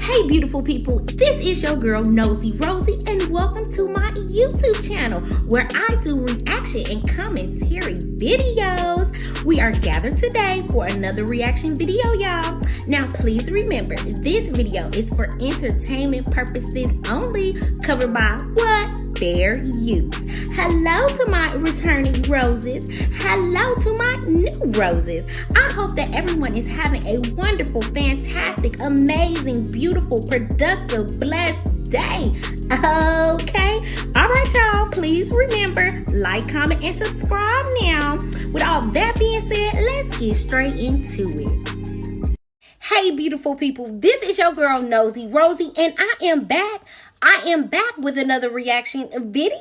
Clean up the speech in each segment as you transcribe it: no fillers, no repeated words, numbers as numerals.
Hey beautiful people, this is your girl Nosy Rosie and welcome to my YouTube channel where I do reaction and commentary videos. We are gathered today for another reaction video, y'all. Now please remember, this video is for entertainment purposes only, covered by what? Fair use. Hello to my returning roses. Hello to my new roses. I hope that everyone is having a wonderful, fantastic, amazing, beautiful, productive, blessed day. Okay? Alright, y'all. Please remember, like, comment, and subscribe now. With all that being said, let's get straight into it. Hey beautiful people, this is your girl Nosy Rosie and I am back with another reaction video.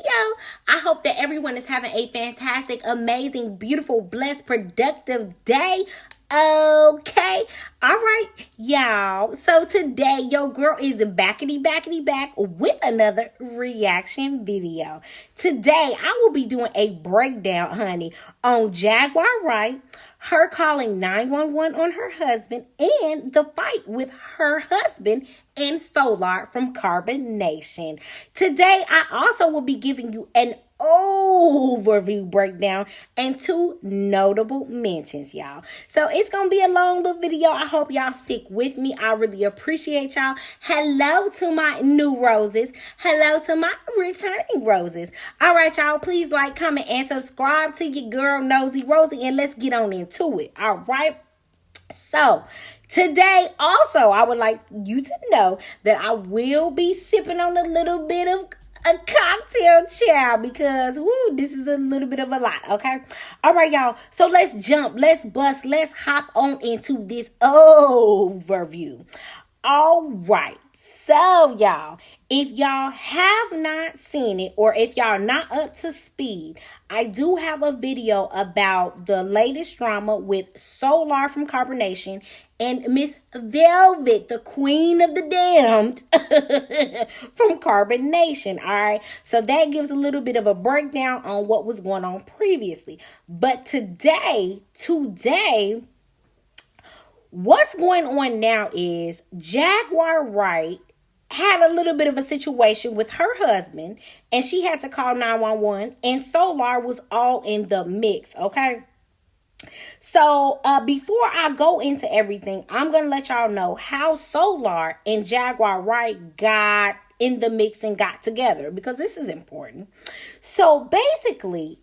I hope that everyone is having a fantastic, amazing, beautiful, blessed, productive day. Okay, all right, y'all. So today, your girl is back with another reaction video. Today, I will be doing a breakdown, honey, on Jaguarwright, her calling 911 on her husband, and the fight with her husband and Solar from Carbonation. Today, I also will be giving you an overview breakdown and two notable mentions, y'all. So it's gonna be a long little video. I hope y'all stick with me. I really appreciate y'all. Hello to my new roses. Hello to my returning roses. All right, y'all, please like, comment, and subscribe to your girl Nosy Rosie, and let's get on into it. All right, so today also I would like you to know that I will be sipping on a little bit of a cocktail, child, because this is a little bit of a lot. Okay, all right, y'all, so let's jump, let's bust, let's hop on into this overview. All right, so y'all, if y'all have not seen it, or if y'all not up to speed, I do have a video about the latest drama with Solar from Carbonation and Miss Velvet, the queen of the damned, from Carbonation. All right, so that gives a little bit of a breakdown on what was going on previously. But today, what's going on now is Jaguarwright had a little bit of a situation with her husband, and she had to call 911, and Solar was all in the mix. Okay, so before I go into everything, I'm gonna let y'all know how Solar and Jaguarwright got in the mix and got together, because this is important. So basically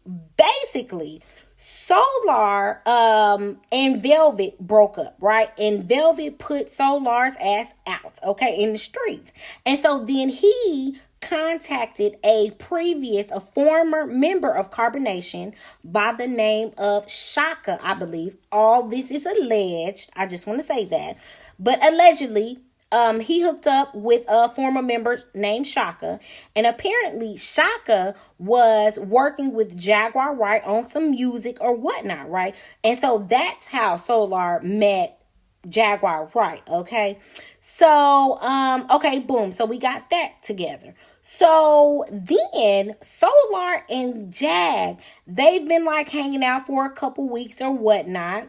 Solar and Velvet broke up, right? And Velvet put Solar's ass out, okay, in the streets. And so then he contacted a former member of Carbonation by the name of Shaka, I believe. All this is alleged. I just want to say that. But allegedly, he hooked up with a former member named Shaka, and apparently Shaka was working with Jaguarwright on some music or whatnot, right? And so that's how Solar met Jaguarwright, okay? So, okay, boom. So we got that together. So then Solar and Jag, they've been like hanging out for a couple weeks or whatnot.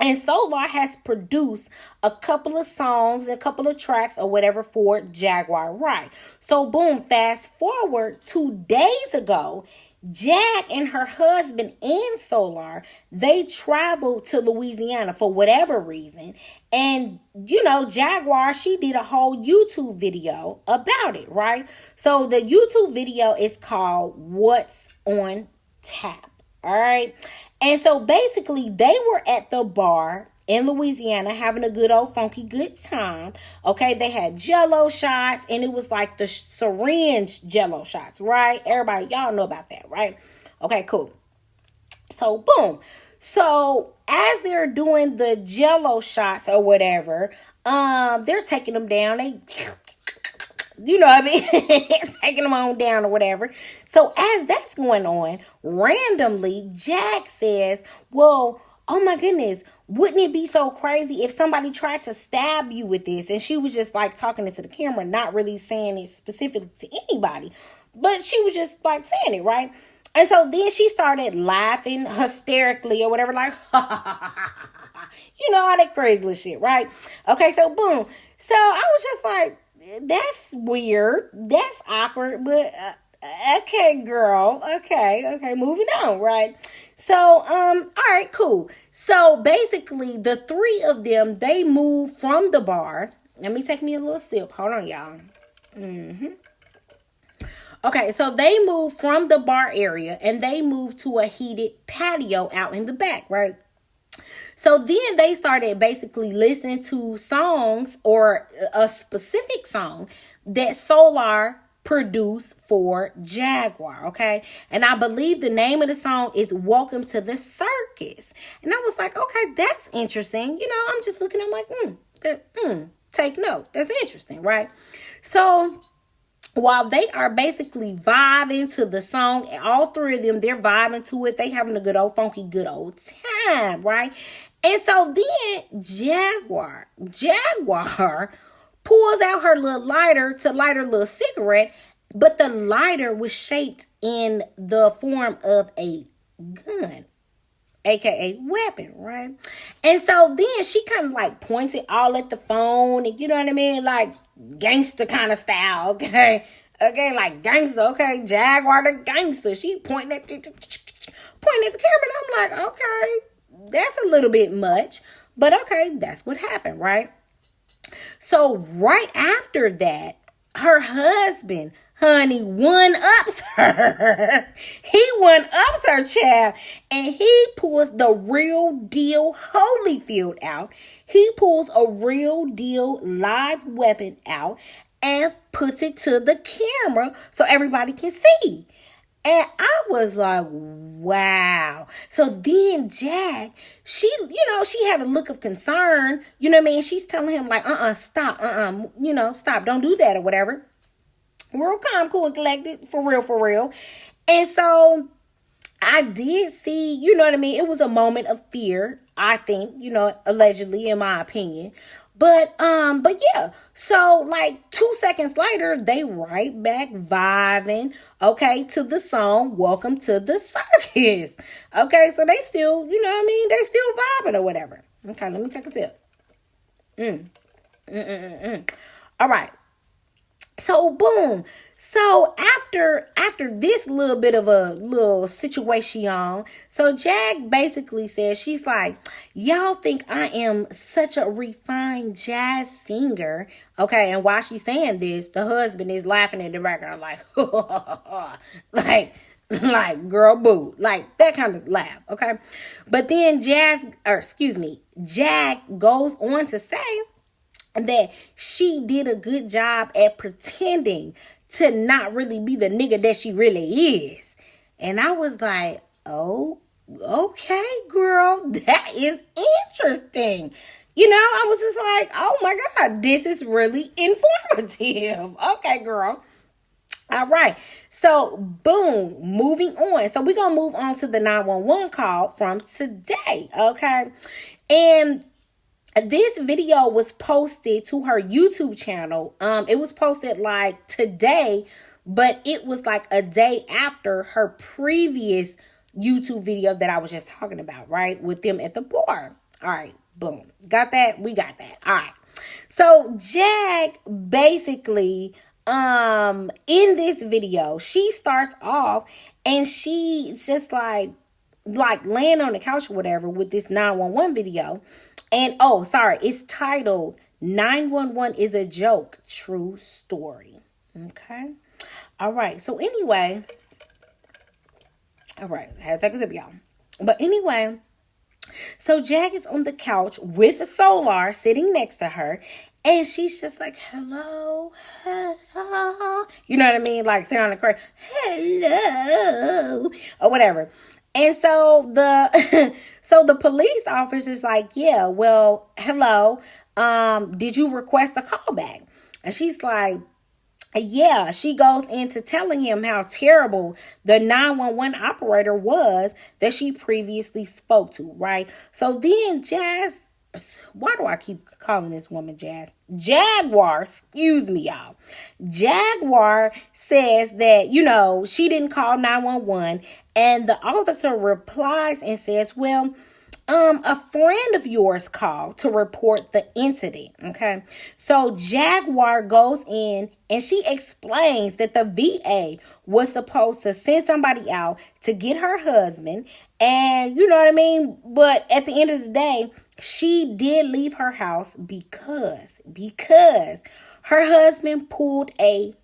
And Solar has produced a couple of songs, a couple of tracks or whatever for Jaguarwright. So boom, fast forward 2 days ago, Jag and her husband and Solar, they traveled to Louisiana for whatever reason. And, you know, Jaguar, she did a whole YouTube video about it, right? So the YouTube video is called What's on Tap, all right? And so basically they were at the bar in Louisiana having a good old funky good time. Okay, they had Jello shots, and it was like the syringe Jello shots, right? Everybody, y'all know about that, right? Okay, cool. So boom. So as they're doing the Jello shots or whatever, they're taking them down. They, you know what I mean? Taking them on down or whatever. So as that's going on, randomly, Jag says, well, oh my goodness, wouldn't it be so crazy if somebody tried to stab you with this? And she was just like talking into the camera, not really saying it specifically to anybody, but she was just like saying it, right? And so then she started laughing hysterically or whatever, like, you know, all that crazy little shit, right? Okay, so boom. So I was just like, that's weird. That's awkward. But okay, girl. Okay. Moving on, right? So, all right, cool. So basically, the three of them, they moved from the bar. Let me take me a little sip. Hold on, y'all. Okay, so they moved from the bar area and they moved to a heated patio out in the back, right? So then they started basically listening to songs or a specific song that Solar produced for Jaguar, okay? And I believe the name of the song is Welcome to the Circus. And I was like, okay, that's interesting. You know, I'm just looking, I'm like, take note. That's interesting, right? So while they are basically vibing to the song, all three of them, they're vibing to it. They having a good old funky, good old time, right? And so then Jaguar pulls out her little lighter to light her little cigarette, but the lighter was shaped in the form of a gun, aka weapon, right? And so then she kind of like pointed all at the phone, and you know what I mean, like gangster kind of style, okay, like gangster, okay, Jaguar the gangster. She pointing at the camera, and I'm like, okay, that's a little bit much, but okay, that's what happened, right? So right after that, her husband, honey, one-ups her. He one-ups her, child. And he pulls the real deal Holyfield out. He pulls a real deal live weapon out and puts it to the camera so everybody can see. And I was like, wow. So then Jack, she had a look of concern. You know what I mean? She's telling him like, stop. Stop. Don't do that or whatever. Real calm, cool, and collected. For real. And so I did see, you know what I mean? It was a moment of fear, I think, allegedly, in my opinion. But yeah, so like 2 seconds later, they right back vibing, okay, to the song, Welcome to the Circus. Okay, so they still, you know what I mean? They still vibing or whatever. Okay, let me take a sip. All right. So boom. So after this little bit of a little situation, so Jag basically says, she's like, y'all think I am such a refined jazz singer. Okay, and while she's saying this, the husband is laughing in the background like, like girl boo, like that kind of laugh, okay? But then Jag goes on to say that she did a good job at pretending to not really be the nigga that she really is. And I was like, oh, okay, girl, that is interesting. I was just like, oh my God, this is really informative. Okay, girl. All right. So, boom, moving on. So, we're going to move on to the 911 call from today. Okay. And this video was posted to her YouTube channel. It was posted like today, but it was like a day after her previous YouTube video that I was just talking about, right? With them at the bar. All right, boom. Got that? We got that. All right. So Jag basically, in this video, she starts off and she's just like laying on the couch or whatever with this 911 video. And, it's titled 911 is a Joke, True Story. Okay. All right. So anyway, all right. I had to take a sip, y'all. But anyway, so Jag is on the couch with Solar sitting next to her. And she's just like, hello. You know what I mean? Like sounding crazy. Hello. Or whatever. And so the police officer's like, yeah, well, hello. Did you request a callback? And she's like, yeah. She goes into telling him how terrible the 911 operator was that she previously spoke to, right? So then why do I keep calling this woman Jazz? Jaguar, excuse me, y'all. Jaguar says that, she didn't call 911. And the officer replies and says, well, a friend of yours called to report the incident. Okay. So Jaguar goes in and she explains that the VA was supposed to send somebody out to get her husband. And you know what I mean? But at the end of the day, she did leave her house because her husband pulled a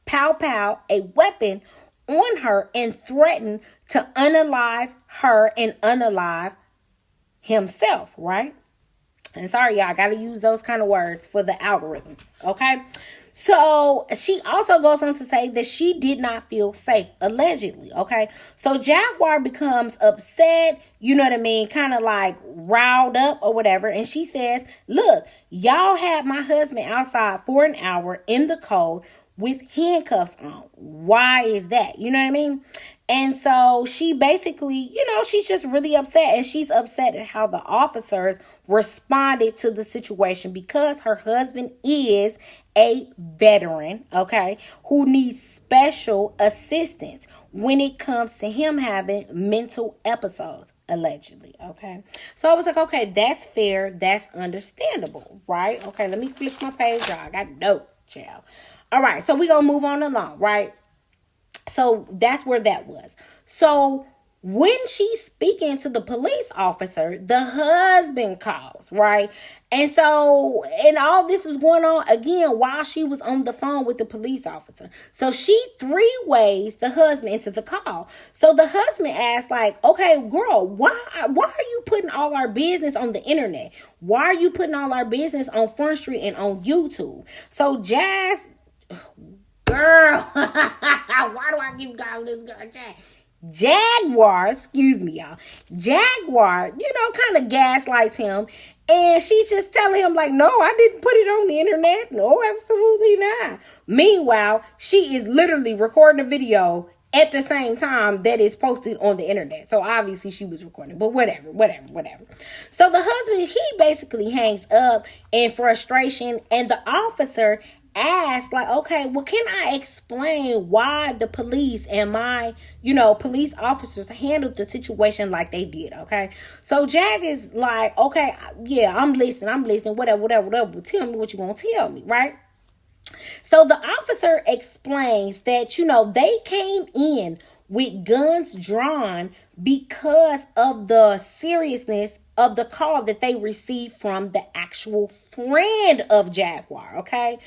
a weapon on her and threatened to unalive her and unalive himself, right? And sorry, y'all, I gotta use those kind of words for the algorithms, okay? So she also goes on to say that she did not feel safe, allegedly, okay? So Jaguar becomes upset, you know what I mean, kind of like riled up or whatever. And she says, look, y'all had my husband outside for an hour in the cold with handcuffs on. Why is that? You know what I mean? And so she basically, she's just really upset. And she's upset at how the officers responded to the situation because her husband is a veteran, okay, who needs special assistance when it comes to him having mental episodes, allegedly, okay? So I was like, okay, that's fair. That's understandable, right? Okay, let me flip my page, y'all. I got notes, child. All right, so we're going to move on along, right? So that's where that was. So when she's speaking to the police officer, the husband calls, right? And so, and all this is going on again while she was on the phone with the police officer. So she three-ways the husband into the call. So the husband asked, like, okay, girl, why are you putting all our business on the internet? Why are you putting all our business on Front Street and on YouTube? So girl, why do I keep calling this girl Jaguar, excuse me, y'all. Jaguar, kind of gaslights him. And she's just telling him, like, no, I didn't put it on the internet. No, absolutely not. Meanwhile, she is literally recording a video at the same time that is posted on the internet. So obviously she was recording, but whatever. So the husband, he basically hangs up in frustration, and the officer asked, like, okay, well, can I explain why the police and my, police officers handled the situation like they did, okay? So Jag is like, okay, yeah, I'm listening, whatever. Tell me what you want to tell me, right? So the officer explains that, they came in with guns drawn because of the seriousness of the call that they received from the actual friend of Jaguar, okay?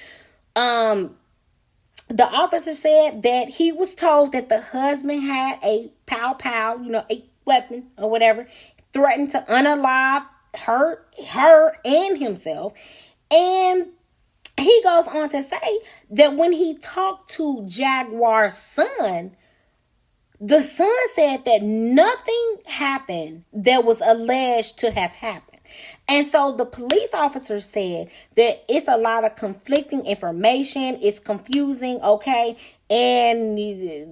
The officer said that he was told that the husband had a a weapon or whatever, threatened to unalive her and himself. And he goes on to say that when he talked to Jaguar's son, the son said that nothing happened that was alleged to have happened. And so the police officer said that it's a lot of conflicting information. It's confusing, okay? And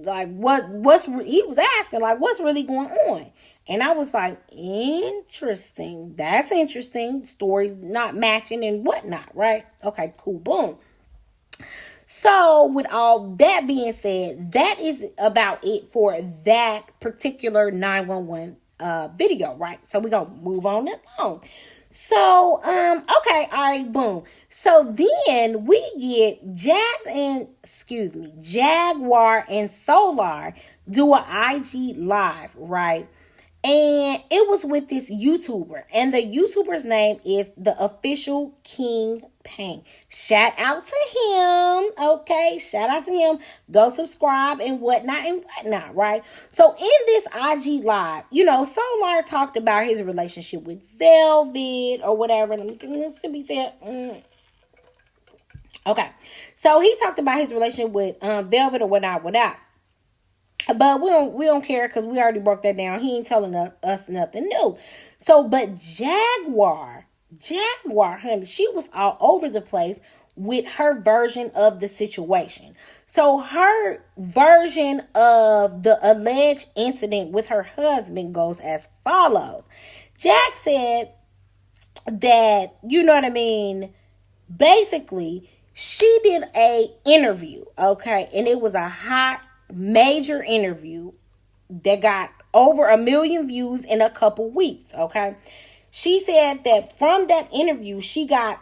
like, he was asking, like, what's really going on? And I was like, interesting. That's interesting. Stories not matching and whatnot, right? Okay, cool, boom. So with all that being said, that is about it for that particular 911 video, right? So we're going to move on along. So, okay, all right, boom. So then we get Jaguar and Solar do an IG live, right? And it was with this YouTuber, and the YouTuber's name is The Official King Pain. Shout out to him, okay? Shout out to him. Go subscribe and whatnot, right? So in this IG live, Solar talked about his relationship with Velvet or whatever. Let me say it. Okay, so he talked about his relationship with Velvet or whatnot. But we don't care because we already broke that down. He ain't telling us nothing new. So, but Jaguar, honey, she was all over the place with her version of the situation. So her version of the alleged incident with her husband goes as follows. Jack said that, basically she did a interview, okay? And it was a hot major interview that got over 1 million views in a couple weeks, okay? She said that from that interview, she got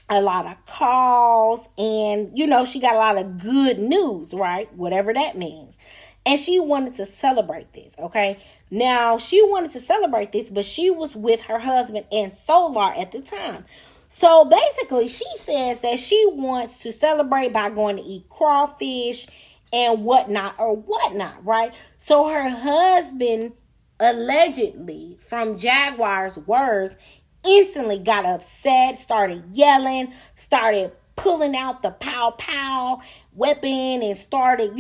a lot of calls and, she got a lot of good news, right? Whatever that means. And she wanted to celebrate this, okay? Now, she wanted to celebrate this, but she was with her husband and Solar at the time. So, basically, she says that she wants to celebrate by going to eat crawfish and whatnot, right? So, her husband, allegedly, from Jaguar's words, instantly got upset, started yelling, started pulling out the pow weapon and started,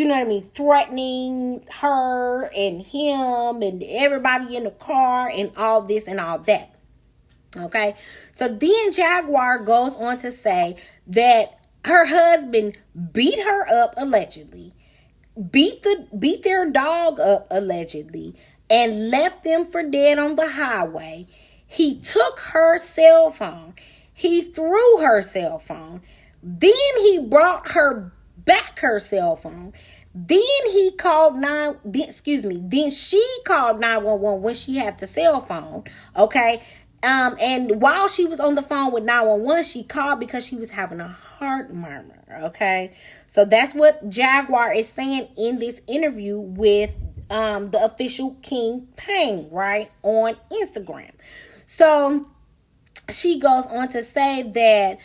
threatening her and him and everybody in the car and all this and all that. Okay, so then Jaguar goes on to say that her husband beat her up allegedly, beat their dog up allegedly, and left them for dead on the highway. He took her cell phone. He threw her cell phone. Then he brought her back her cell phone. Then she called 911 when she had the cell phone. Okay. And while she was on the phone with 911, she called because she was having a heart murmur. Okay. So that's what Jaguar is saying in this interview with the official King Payne, right, on Instagram. So she goes on to say that,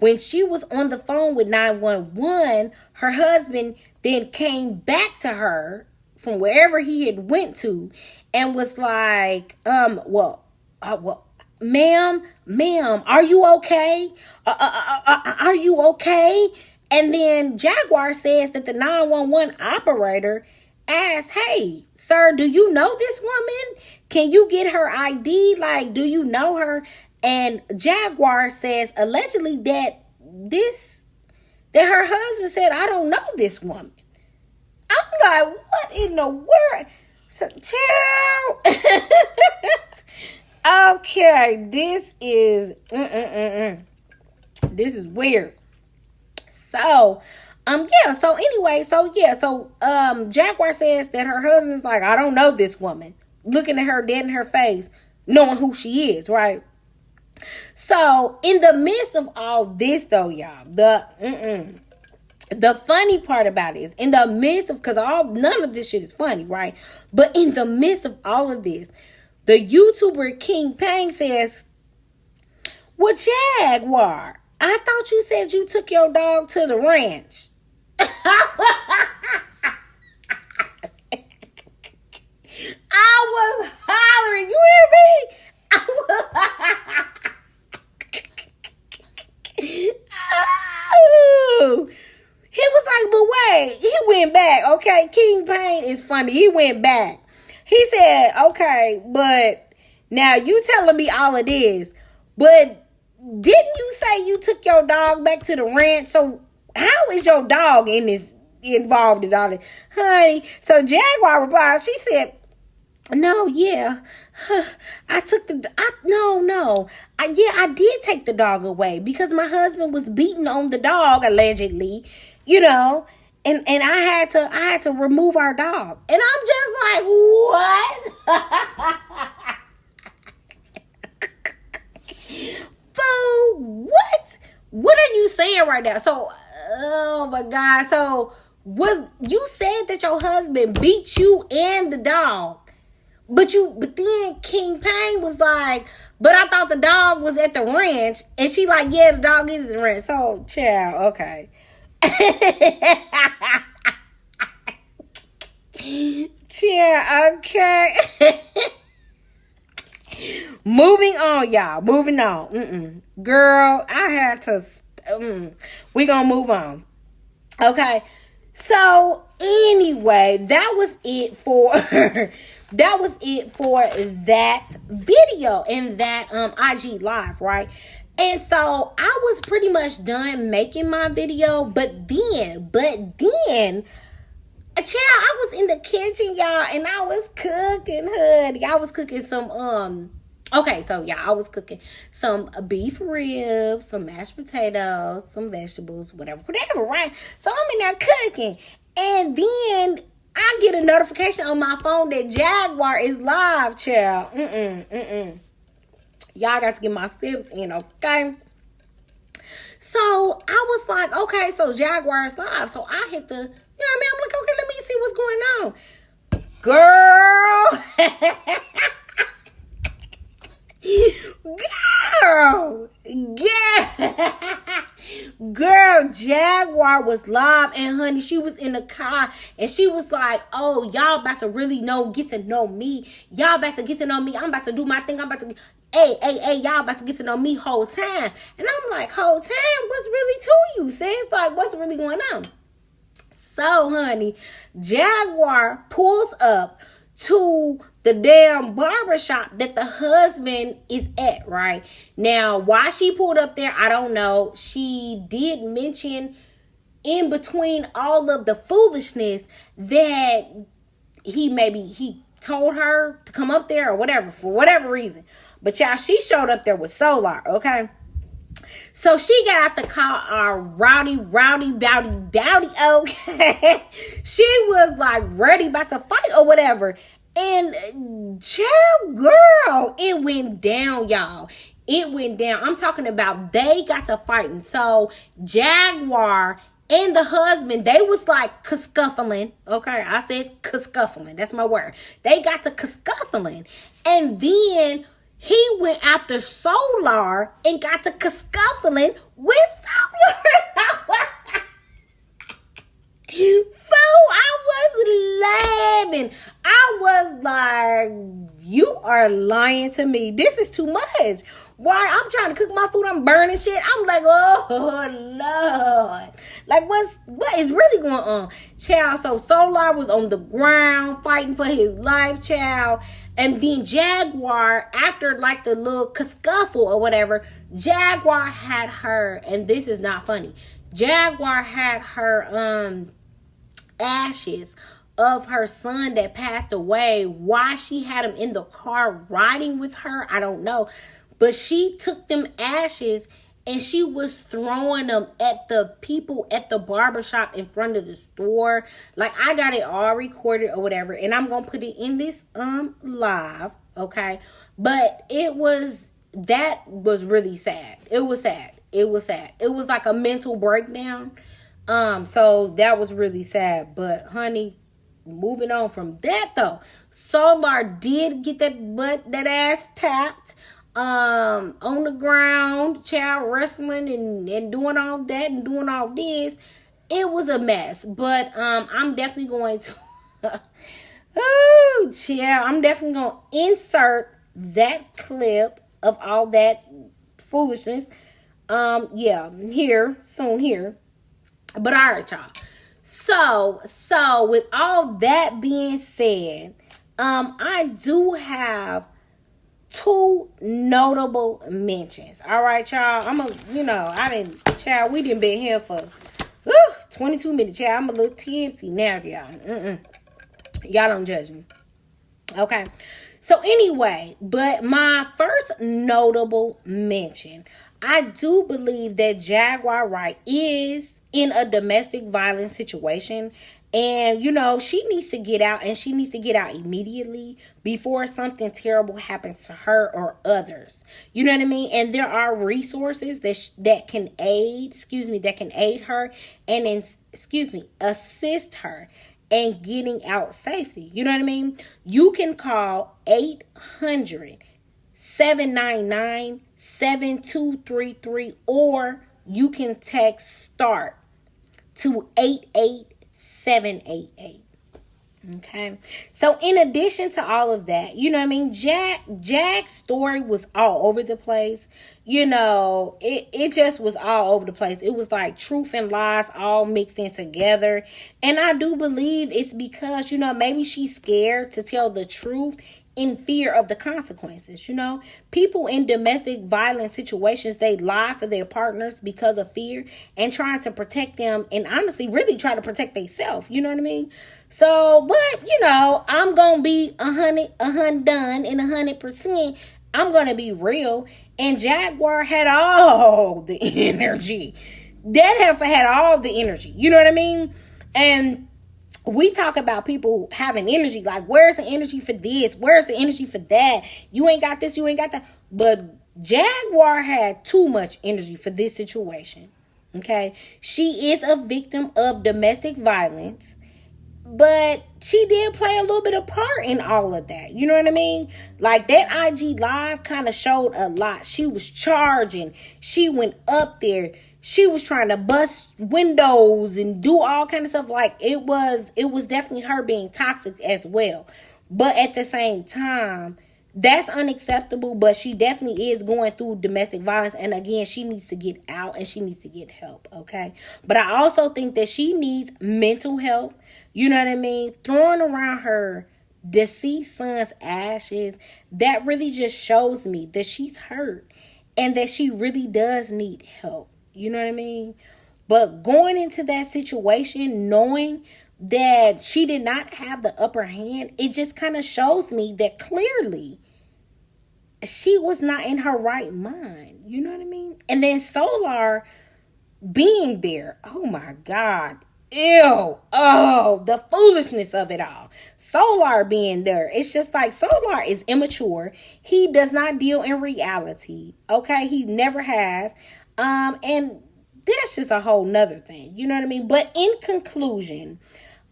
when she was on the phone with 911, her husband then came back to her from wherever he had went to and was like, ma'am, are you okay? Are you okay? And then Jaguar says that the 911 operator asked, hey, sir, do you know this woman? Can you get her ID? Like, do you know her? And Jaguar says allegedly that her husband said, I don't know this woman. I'm like, what in the world? So, child. Okay, this is this is weird. So, Jaguar says that her husband's like, I don't know this woman. Looking at her dead in her face, knowing who she is, right? So, in the midst of all this, though, y'all, the funny part about it is, in the midst of, because none of this shit is funny, right? But in the midst of all of this, the YouTuber King Payne says, well, Jaguar, I thought you said you took your dog to the ranch. I was hollering. You hear me? Oh. He was like, but wait. He went back. Okay, King Payne is funny. He went back. He said, okay, but now you telling me all of this, but didn't you say you took your dog back to the ranch? So how is your dog involved in all this? Honey, so Jaguar replied, she said, no, yeah, I did take the dog away because my husband was beating on the dog, allegedly, and I had to remove our dog. And I'm just like, what? Fool, what? What are you saying right now? So, oh my God. So, you said that your husband beat you and the dog. But then King Payne was like, but I thought the dog was at the ranch. And she like, yeah, the dog is at the ranch. So, child, okay. Child, okay. Moving on, y'all. Moving on. Girl, I had to. We're going to move on. Okay. So, anyway, that was it for... That was it for that video and that IG live, right? And so I was pretty much done making my video, but then, child, I was in the kitchen, y'all, and I was cooking, honey. I was cooking some I was cooking some beef ribs, some mashed potatoes, some vegetables, whatever, right? So I'm in there cooking, and then I get a notification on my phone that Jaguar is live, child. Y'all got to get my steps in, okay? So I was like, okay, so Jaguar is live. So I hit the, you know what I mean? I'm like, okay, let me see what's going on. Girl, Jaguar was live, and honey, she was in the car, and she was like, oh, y'all about to really get to know me. Y'all about to get to know me. I'm about to do my thing. I'm about to, hey, y'all about to get to know me whole time. And I'm like, whole time? What's really to you, sis? Like, what's really going on? So, honey, Jaguar pulls up to the damn barbershop that the husband is at, right? Now, why she pulled up there, I don't know. She did mention in between all of the foolishness that he told her to come up there or whatever, for whatever reason. But y'all, she showed up there with Solar, okay? So she got out the car, rowdy, okay? She was like ready, about to fight or whatever. And child, girl, it went down, y'all. It went down. I'm talking about they got to fighting. So Jaguar and the husband, they was like scuffling. Okay, I said scuffling. That's my word. They got to scuffling. And then he went after Solar and got to scuffling with Solar. Fool, I was laughing. I was like, you are lying to me. This is too much. Why? I'm trying to cook my food. I'm burning shit. I'm like, oh, Lord. Like, what is really going on? Child, so Solar was on the ground fighting for his life, child. And then Jaguar, after like the little scuffle or whatever, Jaguar had her, and this is not funny, Jaguar had her ashes of her son that passed away. Why she had him in the car riding with her, I don't know. But she took them ashes and she was throwing them at the people at the barbershop in front of the store. Like, I got it all recorded or whatever, and I'm gonna put it in this live, okay? But that was really sad. It was sad. It was like a mental breakdown. So that was really sad. But honey, moving on from that though, Solar did get that ass tapped on the ground, child, wrestling and doing all that and doing all this. It was a mess. But I'm definitely going to oh child, I'm definitely gonna insert that clip of all that foolishness here. But all right, y'all. So with all that being said, I do have two notable mentions. All right, y'all. We done been here for 22 minutes, y'all. I'm a little tipsy now, y'all. Y'all don't judge me. Okay. So anyway, but my first notable mention, I do believe that Jaguarwright is in a domestic violence situation. And, she needs to get out, and she needs to get out immediately before something terrible happens to her or others. You know what I mean? And there are resources that can aid her and assist her in getting out safely. You know what I mean? You can call 800-799-7233, or you can text START to 88788. Okay. So in addition to all of that, you know what I mean? Jack's story was all over the place. It just was all over the place. It was like truth and lies all mixed in together. And I do believe it's because, maybe she's scared to tell the truth in fear of the consequences. People in domestic violence situations, they lie for their partners because of fear and trying to protect them, and honestly really try to protect themselves. You know what I mean? So, but I'm gonna be 100 done and 100%. I'm gonna be real. And Jaguar had all the energy. That heifer had all the energy. You know what I mean? And we talk about people having energy, like, where's the energy for this? Where's the energy for that? You ain't got this, you ain't got that. But Jaguar had too much energy for this situation. Okay? She is a victim of domestic violence, but she did play a little bit of part in all of that. You know what I mean? Like, that IG live kind of showed a lot. She was charging. She went up there. She was trying to bust windows and do all kind of stuff. Like, it was definitely her being toxic as well. But at the same time, that's unacceptable. But she definitely is going through domestic violence. And again, she needs to get out and she needs to get help. Okay. But I also think that she needs mental help. You know what I mean? Throwing around her deceased son's ashes, that really just shows me that she's hurt and that she really does need help. You know what I mean? But going into that situation, knowing that she did not have the upper hand, it just kind of shows me that clearly she was not in her right mind. You know what I mean? And then Solar being there. Oh my God. Ew. Oh, the foolishness of it all. Solar being there. It's just like Solar is immature. He does not deal in reality. Okay? He never has. And that's just a whole nother thing. You know what I mean? But in conclusion,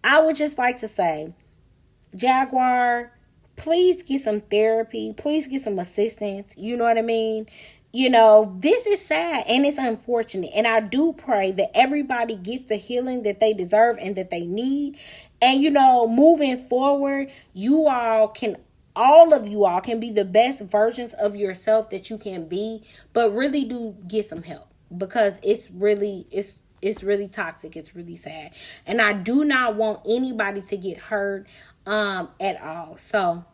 I would just like to say, Jaguar, please get some therapy. Please get some assistance. You know what I mean? You know, this is sad and it's unfortunate. And I do pray that everybody gets the healing that they deserve and that they need. And, you know, moving forward, all of you all can be the best versions of yourself that you can be. But really do get some help, because it's really toxic. It's really sad. And I do not want anybody to get hurt at all. So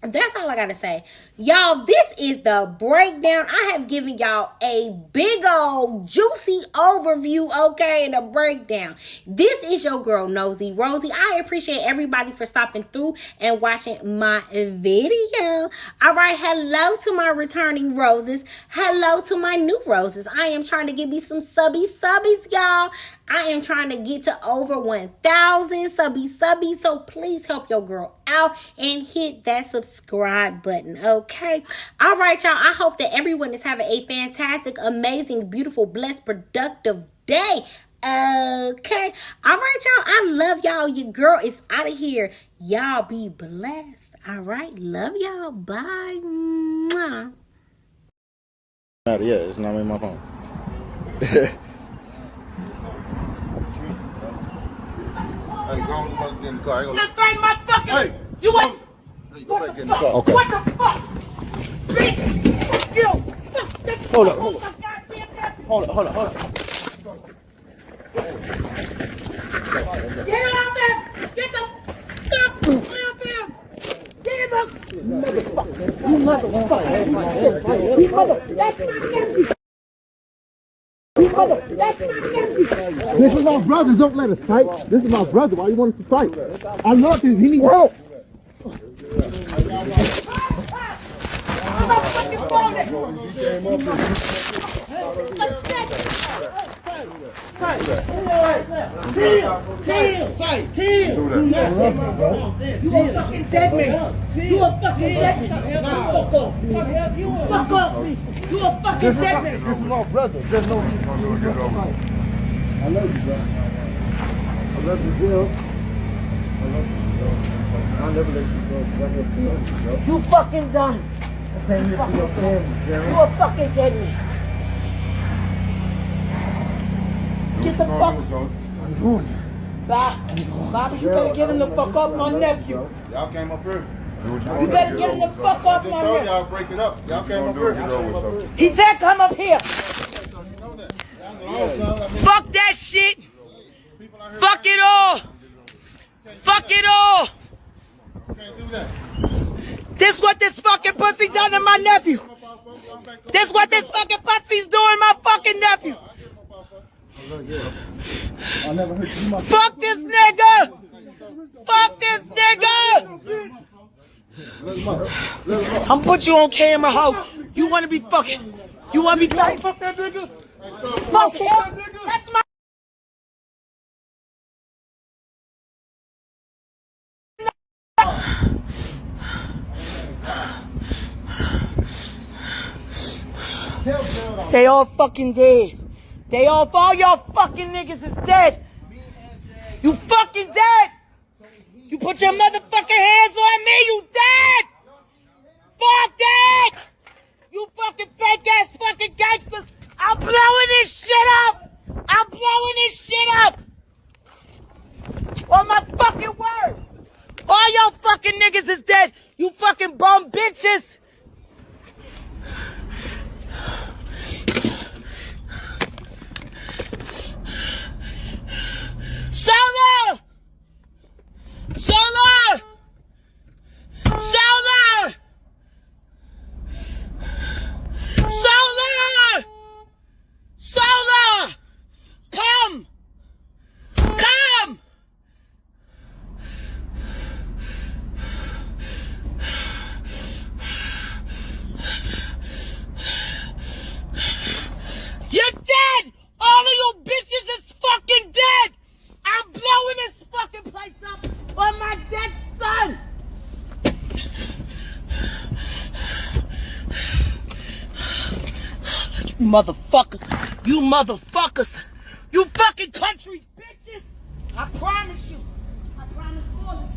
that's all I gotta say. Y'all, this is the breakdown. I have given y'all a big old juicy overview, okay, and a breakdown. This is your girl, Nosy Rosie. I appreciate everybody for stopping through and watching my video. All right, hello to my returning roses. Hello to my new roses. I am trying to give me some subbies, y'all. I am trying to get to over 1,000 subbies. So please help your girl out and hit that subscribe button, okay? All right, y'all. I hope that everyone is having a fantastic, amazing, beautiful, blessed, productive day. Okay. All right, y'all. I love y'all. Your girl is out of here. Y'all be blessed. All right. Love y'all. Bye. Mwah. Yeah, it's not in my phone. Hey, go on, get in the car. You think my fucking... Hey! You want... Hey, go back, get in the car. Okay. What the fuck? Bitch! Fuck you! Hold up. Get out there! Get the fuck out there! Get him up! You motherfucker! You mother... That's my nephew! You mother... That's my nephew! This is my brother. Don't let us fight. This is my brother. Why you want us to fight? I love him. He needs help. I'm not fucking falling! Chill! You a fucking dead man! You a fucking dead man! Fuck off! Fuck off me! You a fucking dead man! This is my brother. There's no reason for you to fight. I love you, bro. I love you, Bill. I love you, bro. I'll never let you go. I love you, bro. You fucking done! I came here for your family, Jerry. You a fucking dead man! Get the fuck... I'm doing it. Bobby, you better get him the fuck off my nephew. Y'all came up here. You better get him the fuck off I my told nephew. y'all break it up. Y'all came up here. He said come up here. So you know that. Fuck that shit. Fuck it all. Fuck it all. Can't do that. This what this fucking pussy done to my nephew. This what this fucking pussy's doing my fucking nephew. I never heard you much. Fuck this nigga. Fuck this nigga. I'm put you on camera, hoe. You wanna be fucking? You wanna be fucking? Fuck that nigga. Fuck him. That's my. They all fucking dead. All y'all fucking niggas is dead. You fucking dead. You put your motherfucking hands on me, you dead. Fuck that. You fucking fake ass fucking gangsters. I'm blowing this shit up. On my fucking word. All y'all fucking niggas is dead. You fucking bum bitches. Solar! Come! You're dead! All of you bitches is fucking dead! I'm blowing this fucking place up on my dead son! You motherfuckers! You fucking country bitches! I promise you! I promise all of you!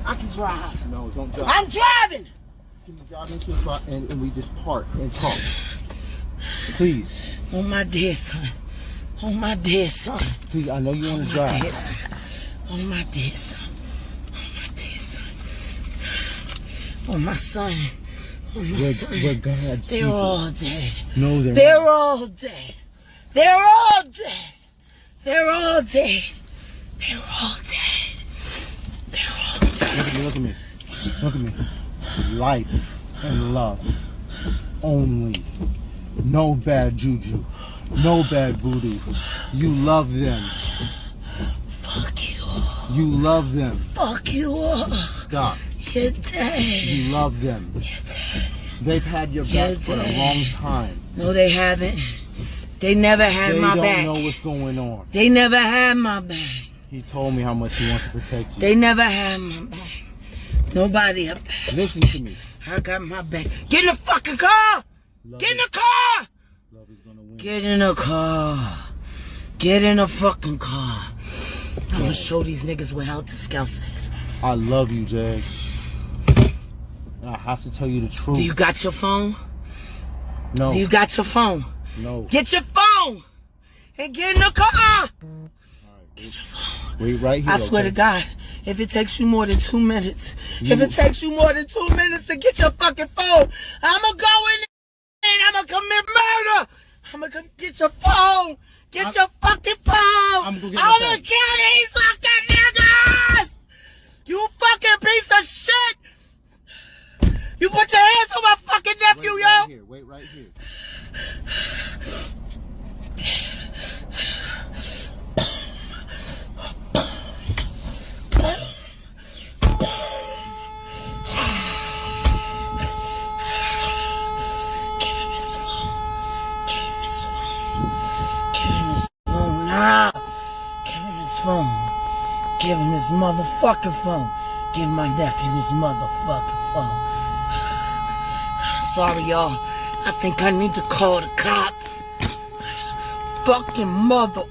I can drive. No, don't drive. I'm driving! Can you drive into the spot and we just park and talk? Please. On my dead son. Please, I know you want to drive. On my dead son. On my son. We're God's They're people. all dead. No, They're all dead. They're all dead. Look at me. Life and love. Only. No bad juju. No bad voodoo. You love them. Fuck you. You love them. Fuck you all. Stop. You're dead. You love them. You're dead. They've had your back for a long time. No, they haven't. They never had my back. They don't know what's going on. They never had my back. He told me how much he wants to protect you. They never had my back. Nobody up there. Listen to me. I got my back. Get in the fucking car! Get in the car! Love is gonna win. Get in the car. Get in the fucking car. I'm gonna show these niggas what Helter Skelter is. I love you, Jag. And I have to tell you the truth. Do you got your phone? No. Do you got your phone? No. Get your phone! And get in the car! Get your phone. Wait right here. I swear to God, if it takes you more than 2 minutes, to get your fucking phone, I'ma go in and I'ma commit murder. I'ma come get your phone. Get your fucking phone. I'm gonna I'ma kill these fucking niggas. You fucking piece of shit. You put your hands on my fucking nephew, yo. Wait right here. Give him his motherfucking phone. Give my nephew his motherfucking phone. Sorry, y'all. I think I need to call the cops. Fucking mother.